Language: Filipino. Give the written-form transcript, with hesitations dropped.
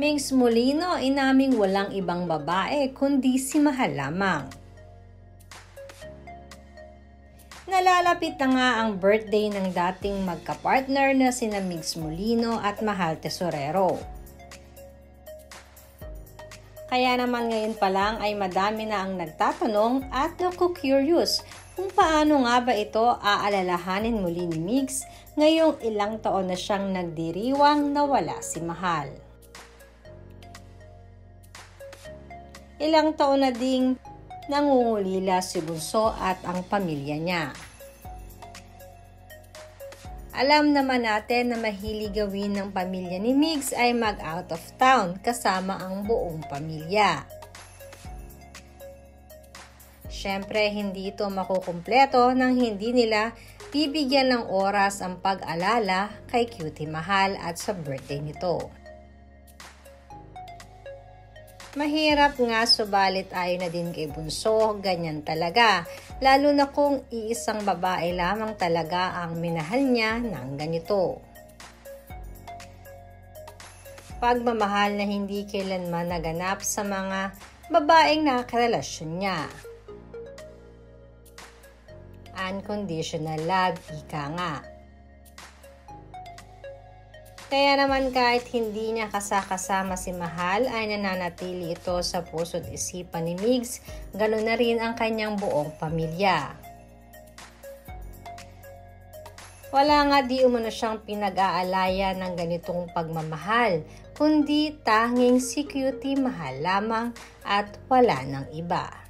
Migs Molino inaming walang ibang babae kundi si Mahal lamang. Nalalapit na nga ang birthday ng dating magkapartner na sina Migs Molino at Mahal Tesorero. Kaya naman ngayon pa lang ay madami na ang nagtatanong at naku-curious kung paano nga ba ito aalalahanin muli ni Migs ngayong ilang taon na siyang nagdiriwang na wala si Mahal. Ilang taon na ding nangungulila si Bunso at ang pamilya niya. Alam naman natin na mahilig gawin ng pamilya ni Migs ay mag-out of town kasama ang buong pamilya. Siyempre, hindi ito makukumpleto nang hindi nila bibigyan ng oras ang pag-alala kay Cutie Mahal at sa birthday nito. Mahirap nga subalit ayon na din kay Bunso, ganyan talaga. Lalo na kung iisang babae lamang talaga ang minahal niya ng ganito. Pagmamahal na hindi kailanman naganap sa mga babaeng nakarelasyon niya. Unconditional love, ika nga. Kaya naman kahit hindi niya kasama si Mahal ay nananatili ito sa puso't isipan ni Migs, ganoon na rin ang kanyang buong pamilya. Wala nga di umano siyang pinag-aalaya ng ganitong pagmamahal, kundi tanging si Cutie Mahal lamang at wala ng iba.